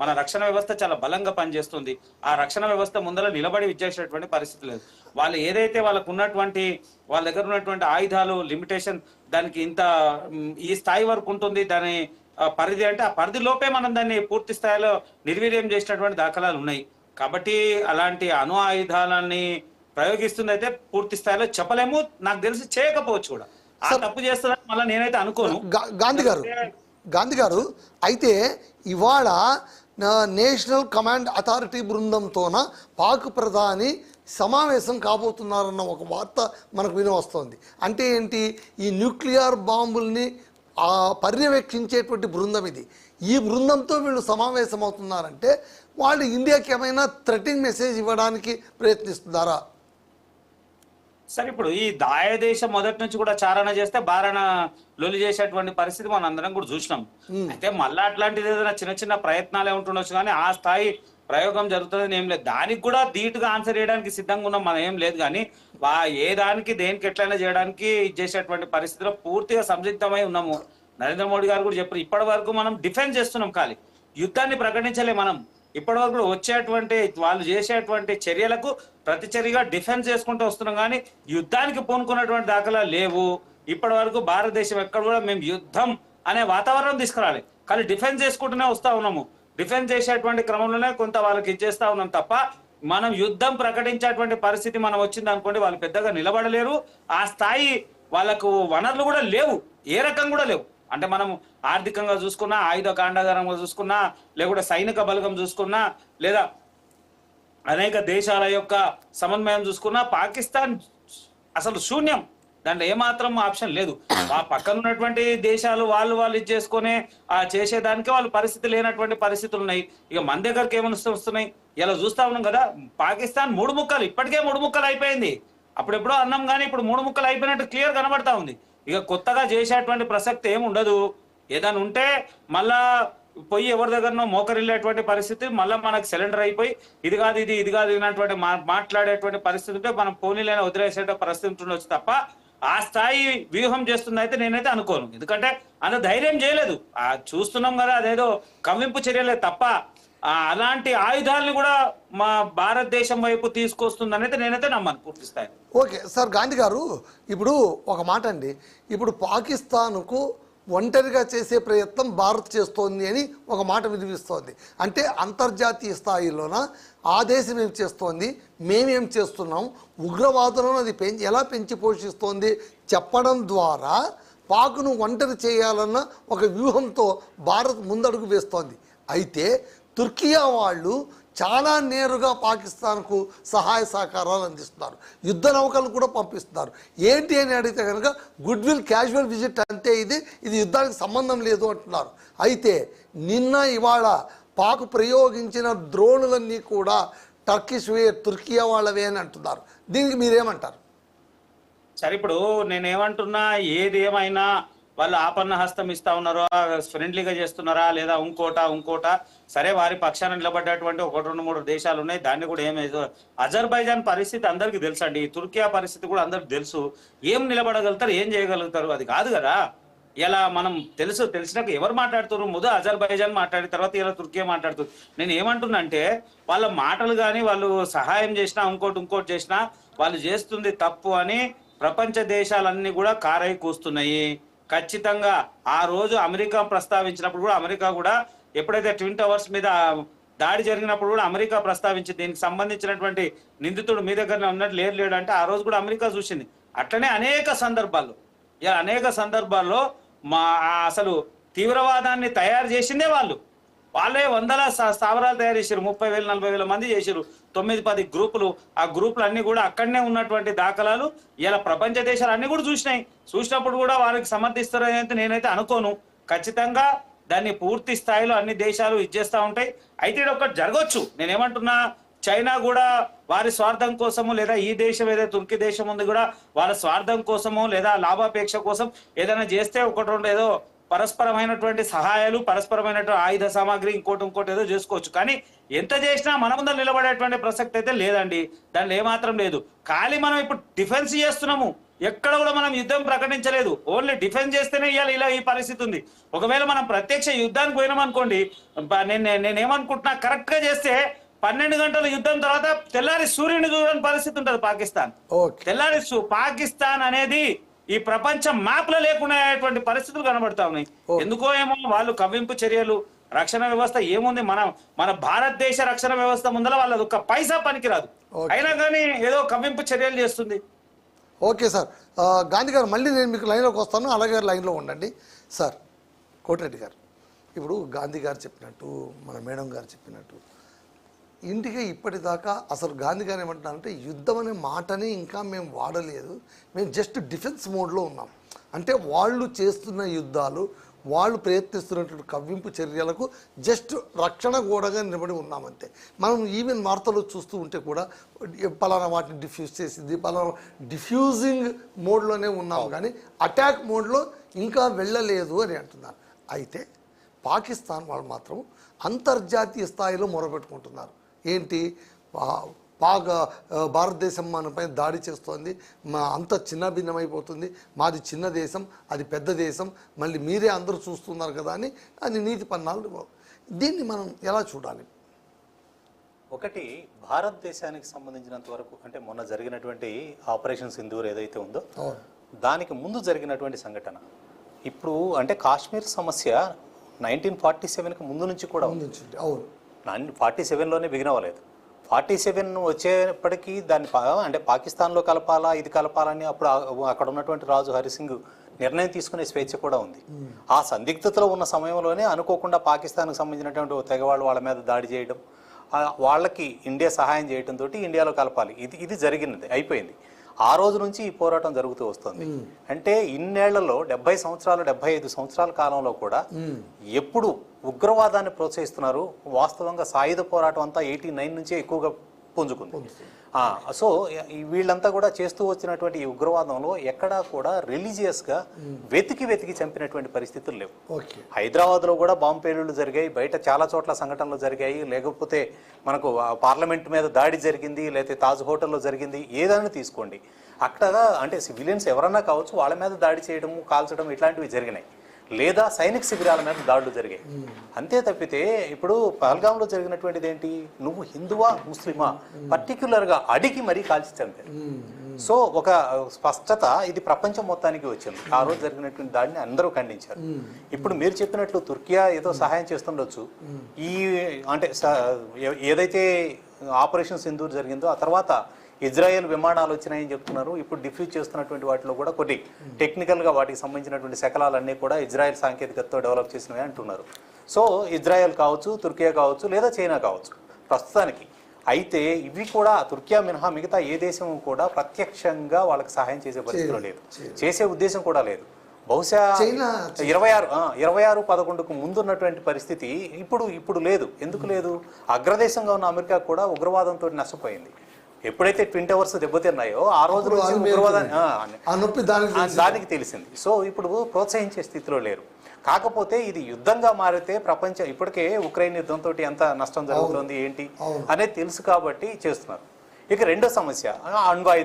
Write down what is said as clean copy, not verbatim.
మన రక్షణ వ్యవస్థ చాలా బలంగా పనిచేస్తుంది. ఆ రక్షణ వ్యవస్థ ముందర నిలబడి ఇచ్చేసేటువంటి పరిస్థితి లేదు. వాళ్ళు ఏదైతే వాళ్ళకు ఉన్నటువంటి వాళ్ళ దగ్గర ఉన్నటువంటి ఆయుధాలు లిమిటేషన్ దానికి ఇంత ఈ స్థాయి వరకు ఉంటుంది. దాని పరిధి అంటే ఆ పరిధి లోపే మనం దాన్ని పూర్తి స్థాయిలో నిర్వీర్యం చేసినటువంటి దాఖలాలు ఉన్నాయి. కాబట్టి అలాంటి అణు ఆయుధాలని ప్రయోగిస్తుంది అయితే పూర్తి స్థాయిలో చెప్పలేము. నాకు తెలిసి చేయకపోవచ్చు కూడా. ఆ తప్పు చేస్తుందని మళ్ళీ నేనైతే అనుకోను. గాంధీ గారు అయితే ఇవాళ నేషనల్ కమాండ్ అథారిటీ బృందంతోన పాక్ ప్రధాని సమావేశం కాబోతున్నారన్న ఒక వార్త మనకు వినవస్తోంది. అంటే ఏంటి, ఈ న్యూక్లియర్ బాంబుల్ని పర్యవేక్షించేటువంటి బృందం ఇది. ఈ బృందంతో వీళ్ళు సమావేశం అవుతున్నారంటే వాళ్ళు ఇండియాకి ఏమైనా థ్రెటింగ్ మెసేజ్ ఇవ్వడానికి ప్రయత్నిస్తున్నారా? సరే, ఇప్పుడు ఈ దాయ దేశం మొదటి నుంచి కూడా చారణ చేస్తే బారణ లొలి చేసేటువంటి పరిస్థితి మనం అందరం కూడా చూసినాం. అయితే మళ్ళా అట్లాంటిది ఏదైనా చిన్న చిన్న ప్రయత్నాలే ఉంటుండొచ్చు, కానీ ఆ స్థాయి ప్రయోగం జరుగుతుందని ఏం లేదు. దానికి కూడా ధీటుగా ఆన్సర్ చేయడానికి సిద్ధంగా ఉన్నాం మనం, ఏం లేదు. కానీ ఏ దానికి దేనికి ఎట్లయినా చేయడానికి చేసేటువంటి పరిస్థితిలో పూర్తిగా సంసిద్ధమై ఉన్నాము. నరేంద్ర మోడీ గారు కూడా చెప్పారు, ఇప్పటి వరకు మనం డిఫెన్స్ చేస్తున్నాం, ఖాళీ యుద్ధాన్ని ప్రకటించలే మనం. ఇప్పటి వరకు వచ్చేటువంటి వాళ్ళు చేసేటువంటి చర్యలకు ప్రతిచర్యగా డిఫెన్స్ చేసుకుంటూ వస్తున్నాం, కానీ యుద్ధానికి పూనుకున్నటువంటి దాఖలాలు లేవు. ఇప్పటి వరకు భారతదేశం ఎక్కడ కూడా మేము యుద్ధం అనే వాతావరణం తీసుకురాలి, కానీ డిఫెన్స్ చేసుకుంటూనే వస్తా ఉన్నాము. డిఫెన్స్ చేసేటువంటి క్రమంలోనే కొంత వాళ్ళకి ఇచ్చేస్తా ఉన్నాం తప్ప మనం యుద్ధం ప్రకటించేటువంటి పరిస్థితి మనం వచ్చింది అనుకోండి, వాళ్ళు పెద్దగా నిలబడలేరు. ఆ స్థాయి వాళ్ళకు వనరులు కూడా లేవు, ఏ రకం కూడా లేవు. అంటే మనం ఆర్థికంగా చూసుకున్నా, ఆయుధ కాండాగారంగా చూసుకున్నా, లేకుంటే సైనిక బలగం చూసుకున్నా, లేదా అనేక దేశాల యొక్క సమన్వయం చూసుకున్నా, పాకిస్తాన్ అసలు శూన్యం. దాంట్లో ఏమాత్రం ఆప్షన్ లేదు. ఆ పక్కన ఉన్నటువంటి దేశాలు వాళ్ళు ఇది చేసుకునే చేసేదానికే వాళ్ళు పరిస్థితి లేనటువంటి పరిస్థితులు ఉన్నాయి. ఇక మన దగ్గరికి ఏమని వస్తున్నాయి ఇలా చూస్తా ఉన్నాం కదా. పాకిస్తాన్ 3 ముక్కలు, ఇప్పటికే 3 ముక్కలు అయిపోయింది. అప్పుడెప్పుడో అన్నాం కానీ ఇప్పుడు 3 ముక్కలు అయిపోయినట్టు క్లియర్ కనబడతా ఉంది. ఇక కొత్తగా చేసేటువంటి ప్రసక్తి ఏమి ఉండదు. ఏదైనా ఉంటే మళ్ళా పోయి ఎవరి దగ్గరనో మోకరిల్లేటువంటి పరిస్థితి, మళ్ళీ మనకు సిలిండర్ అయిపోయి ఇది కాదు ఇన్నటువంటి మాట్లాడేటువంటి పరిస్థితి ఉంటే మనం పోనీలైనా వదిలేసే పరిస్థితి ఉండొచ్చు తప్ప ఆ స్థాయి వ్యూహం చేస్తుంది అయితే నేనైతే అనుకోను. ఎందుకంటే అంత ధైర్యం చేయలేదు. చూస్తున్నాం కదా, అదేదో కవ్వింపు చర్యలే తప్ప అలాంటి ఆయుధాలను కూడా మా భారతదేశం వైపు తీసుకొస్తుందని అయితే నేనైతే నమ్మను పూర్తి స్థాయి. ఓకే సార్, గాంధీ గారు ఇప్పుడు ఒక మాట అండి, ఇప్పుడు పాకిస్తాన్కు ఒంటరిగా చేసే ప్రయత్నం భారత్ చేస్తోంది అని ఒక మాట వినిపిస్తోంది. అంటే అంతర్జాతీయ స్థాయిలోన ఆ దేశం ఏం చేస్తోంది, మేమేం చేస్తున్నాం, ఉగ్రవాదులను అది ఎలా పెంచి పోషిస్తోంది చెప్పడం ద్వారా పాక్ను ఒంటరి చేయాలన్న ఒక వ్యూహంతో భారత్ ముందడుగు వేస్తోంది. అయితే తుర్కియా వాళ్ళు చాలా నేరుగా పాకిస్తాన్కు సహాయ సహకారాలు అందిస్తున్నారు, యుద్ధ నౌకలు కూడా పంపిస్తున్నారు. ఏంటి అని అడిగితే కనుక గుడ్ విల్ క్యాజువల్ విజిట్ అంతే, ఇది యుద్ధానికి సంబంధం లేదు అంటున్నారు. అయితే నిన్న ఇవాళ పాక్ ప్రయోగించిన డ్రోన్లన్నీ కూడా తుర్కియా వాళ్ళవే అని అంటున్నారు. దీనికి మీరేమంటారు? సరే, ఇప్పుడు నేనేమంటున్నా, ఏది ఏమైనా వాళ్ళు ఆపన్న హస్తం ఇస్తా ఉన్నారో, ఫ్రెండ్లీగా చేస్తున్నారా లేదా ఇంకోట సరే, వారి పక్షాన నిలబడ్డటువంటి 1-2-3 దేశాలు ఉన్నాయి. దాన్ని కూడా అజర్బైజాన్ పరిస్థితి అందరికీ తెలుసు అండి, తుర్కియా పరిస్థితి కూడా అందరికి తెలుసు. ఏం నిలబడగలుగుతారు, ఏం చేయగలుగుతారు, అది కాదు కదా. ఇలా మనం తెలిసినాక ఎవరు మాట్లాడుతున్నారు, ముందు అజర్బైజాన్ మాట్లాడిన తర్వాత ఇలా తుర్కియా మాట్లాడుతుంది. నేను ఏమంటున్నా అంటే వాళ్ళ మాటలు కానీ వాళ్ళు సహాయం చేసినా ఇంకోటి చేసినా వాళ్ళు చేస్తుంది తప్పు అని ప్రపంచ దేశాలన్నీ కూడా కారై కూస్తున్నాయి. ఖచ్చితంగా ఆ రోజు అమెరికా ప్రస్తావించినప్పుడు కూడా, అమెరికా కూడా ఎప్పుడైతే ట్విన్ టవర్స్ మీద దాడి జరిగినప్పుడు కూడా అమెరికా ప్రస్తావించింది, దీనికి సంబంధించినటువంటి నిందితుడు మీ దగ్గరనే ఉన్నట్టు లేడు అంటే ఆ రోజు కూడా అమెరికా చూసింది. అట్లనే అనేక సందర్భాల్లో అసలు తీవ్రవాదాన్ని తయారు చేసిందే వాళ్ళే వందల స్థావరాలు తయారు చేశారు. 30,000-40,000 మంది చేశారు, 9-10 గ్రూపులు. ఆ గ్రూపులు అన్ని కూడా అక్కడనే ఉన్నటువంటి దాఖలాలు ఇలా ప్రపంచ దేశాలు అన్ని కూడా చూసినప్పుడు కూడా వారికి సమర్థిస్తారని అయితే నేనైతే అనుకోను. ఖచ్చితంగా దాన్ని పూర్తి స్థాయిలో అన్ని దేశాలు ఇచ్చేస్తూ ఉంటాయి. అయితే ఇది ఒకటి జరగవచ్చు. నేనేమంటున్నా, చైనా కూడా వారి స్వార్థం కోసము, లేదా ఈ దేశం ఏదైతే తుర్కీ దేశం ఉంది కూడా వాళ్ళ స్వార్థం కోసము లేదా లాభాపేక్ష కోసం ఏదైనా చేస్తే 1-2 ఏదో పరస్పరమైనటువంటి సహాయాలు, పరస్పరమైనటువంటి ఆయుధ సామాగ్రి ఇంకోటి ఏదో చేసుకోవచ్చు. కానీ ఎంత చేసినా మన ముందర నిలబడేటువంటి ప్రసక్తి అయితే లేదండి. దాంట్లో ఏమాత్రం లేదు. ఖాళీ మనం ఇప్పుడు డిఫెన్స్ చేస్తున్నాము. ఎక్కడ కూడా మనం యుద్ధం ప్రకటించలేదు. ఓన్లీ డిఫెన్స్ చేస్తేనే ఇవాళ ఇలా ఈ పరిస్థితి ఉంది. ఒకవేళ మనం ప్రత్యక్ష యుద్ధానికి పోయినాం అనుకోండి, నేనేమనుకుంటున్నా, కరెక్ట్ గా చేస్తే 12 గంటల యుద్ధం తర్వాత తెల్లారి సూర్యుని చూడని పరిస్థితి ఉంటుంది పాకిస్తాన్. తెల్లారి పాకిస్తాన్ అనేది ఈ ప్రపంచ మ్యాప్ లో లేకుండా పరిస్థితులు కనబడతా ఉన్నాయి. ఎందుకో ఏమో వాళ్ళు కవ్వింపు చర్యలు, రక్షణ వ్యవస్థ ఏముంది, మన భారతదేశ రక్షణ వ్యవస్థ ముందర వాళ్ళది ఒక్క పైసా పనికిరాదు, అయినా కానీ ఏదో కవ్వింపు చర్యలు చేస్తుంది. ఓకే సార్, గాంధీ గారు మళ్ళీ నేను మీకు లైన్లోకి వస్తాను, అలాగే లైన్లో ఉండండి. సార్ కోటిరెడ్డి గారు, ఇప్పుడు గాంధీ గారు చెప్పినట్టు, మన మేడం గారు చెప్పినట్టు, ఇంటికి ఇప్పటిదాకా అసలు గాంధీ గారు ఏమంటున్నారంటే యుద్ధం అనే మాటని ఇంకా మేము వాడలేదు, మేము జస్ట్ డిఫెన్స్ మోడ్లో ఉన్నాం. అంటే వాళ్ళు చేస్తున్న యుద్ధాలు, వాళ్ళు ప్రయత్నిస్తున్నటువంటి కవ్వింపు చర్యలకు జస్ట్ రక్షణ గోడగా నిలబడి ఉన్నామంతే. మనం ఈవెన్ వార్తలు చూస్తూ ఉంటే కూడా పలానా వాటిని డిఫ్యూజ్ చేసింది, పలానా డిఫ్యూజింగ్ మోడ్లోనే ఉన్నాము, కానీ అటాక్ మోడ్లో ఇంకా వెళ్ళలేదు అని అంటున్నారు. అయితే పాకిస్తాన్ వాళ్ళు మాత్రం అంతర్జాతీయ స్థాయిలో మొరపెట్టుకుంటున్నారు. ఏంటి, భారతదేశం మనపై దాడి చేస్తోంది, అంత చిన్న భిన్నమైపోతుంది, మాది చిన్న దేశం, అది పెద్ద దేశం, మళ్ళీ మీరే అందరూ చూస్తున్నారు కదా అని నీతి పన్నాలు. దీన్ని మనం ఎలా చూడాలి? ఒకటి, భారతదేశానికి సంబంధించినంత వరకు అంటే మొన్న జరిగినటువంటి ఆపరేషన్ సింధూర్ ఏదైతే ఉందో దానికి ముందు జరిగినటువంటి సంఘటన, ఇప్పుడు అంటే కాశ్మీర్ సమస్య 1947కి ముందు నుంచి కూడా ఉంది. 47లోనే బిగిన్ అవ్వలేదు. 47 వచ్చేప్పటికీ దాన్ని అంటే పాకిస్తాన్లో కలపాలా, ఇది కలపాలని అప్పుడు అక్కడ ఉన్నటువంటి రాజు హరిసింగ్ నిర్ణయం తీసుకునే స్వేచ్ఛ కూడా ఉంది. ఆ సందిగ్ధతలో ఉన్న సమయంలోనే అనుకోకుండా పాకిస్తాన్కి సంబంధించినటువంటి తెగవాళ్ళు వాళ్ళ మీద దాడి చేయడం, వాళ్ళకి ఇండియా సహాయం చేయడంతో ఇండియాలో కలపాలి, ఇది జరిగినది, అయిపోయింది. ఆ రోజు నుంచి ఈ పోరాటం జరుగుతూ వస్తుంది. అంటే ఇన్నేళ్లలో 70 సంవత్సరాలు 75 సంవత్సరాల కాలంలో కూడా ఎప్పుడు ఉగ్రవాదాన్ని ప్రోత్సహిస్తున్నారు. వాస్తవంగా సాయుధ పోరాటం అంతా 89 నుంచే ఎక్కువగా పుంజుకుంది. సో వీళ్ళంతా కూడా చేస్తూ వచ్చినటువంటి ఈ ఉగ్రవాదంలో ఎక్కడా కూడా రిలీజియస్గా వెతికి చంపినటువంటి పరిస్థితులు లేవు. హైదరాబాద్లో కూడా బాంబు పేలుళ్లు జరిగాయి, బయట చాలా చోట్ల సంఘటనలు జరిగాయి, లేకపోతే మనకు పార్లమెంట్ మీద దాడి జరిగింది, లేకపోతే తాజ్ హోటల్లో జరిగింది, ఏదైనా తీసుకోండి, అక్కడ అంటే సివిలియన్స్ ఎవరన్నా కావచ్చు వాళ్ళ మీద దాడి చేయడం, కాల్చడం ఇట్లాంటివి జరిగినాయి, లేదా సైనిక శిబిరాల మీద దాడులు జరిగాయి. అంతే తప్పితే ఇప్పుడు పహల్గాంలో జరిగినటువంటిది ఏంటి, నువ్వు హిందువా ముస్లిమా పర్టిక్యులర్గా అడిగి మరీ కాల్చి చంపారు. సో ఒక స్పష్టత ఇది ప్రపంచం మొత్తానికి వచ్చింది. ఆ రోజు జరిగినటువంటి దాడిని అందరూ ఖండించారు. ఇప్పుడు మీరు చెప్పినట్లు తుర్కియా ఏదో సహాయం చేస్తుండొచ్చు. ఈ అంటే ఏదైతే ఆపరేషన్ సింధూర్ జరిగిందో ఆ తర్వాత ఇజ్రాయెల్ విమానాలు వచ్చినాయని చెప్తున్నారు. ఇప్పుడు డిఫ్యూజ్ చేస్తున్నటువంటి వాటిలో కూడా కొన్ని టెక్నికల్గా వాటికి సంబంధించినటువంటి శకలాలన్నీ కూడా ఇజ్రాయెల్ సాంకేతికతతో డెవలప్ చేసినవి అంటున్నారు. సో ఇజ్రాయెల్ కావచ్చు, తుర్కియా కావచ్చు, లేదా చైనా కావచ్చు ప్రస్తుతానికి. అయితే ఇవి కూడా తుర్కియా మినహా మిగతా ఏ దేశం కూడా ప్రత్యక్షంగా వాళ్ళకి సహాయం చేసే పరిస్థితిలో లేదు, చేసే ఉద్దేశం కూడా లేదు. బహుశా 26/11కు ముందున్నటువంటి పరిస్థితి ఇప్పుడు లేదు. ఎందుకు లేదు? అగ్రదేశంగా ఉన్న అమెరికా కూడా ఉగ్రవాదంతో నష్టపోయింది. ఎప్పుడైతే ట్విన్ టవర్స్ దెబ్బతిన్నాయో ఆ రోజు నుంచి ఉగ్రవాదాన్ని దానికి తెలిసింది. సో ఇప్పుడు ప్రోత్సహించే స్థితిలో లేరు. కాకపోతే ఇది యుద్ధంగా మారితే ప్రపంచం ఇప్పటికే ఉక్రెయిన్ యుద్ధంతో ఎంత నష్టం జరుగుతుంది ఏంటి అనేది తెలుసు కాబట్టి చేస్తున్నారు. ఇక రెండో సమస్య అణ్వాయుధాలు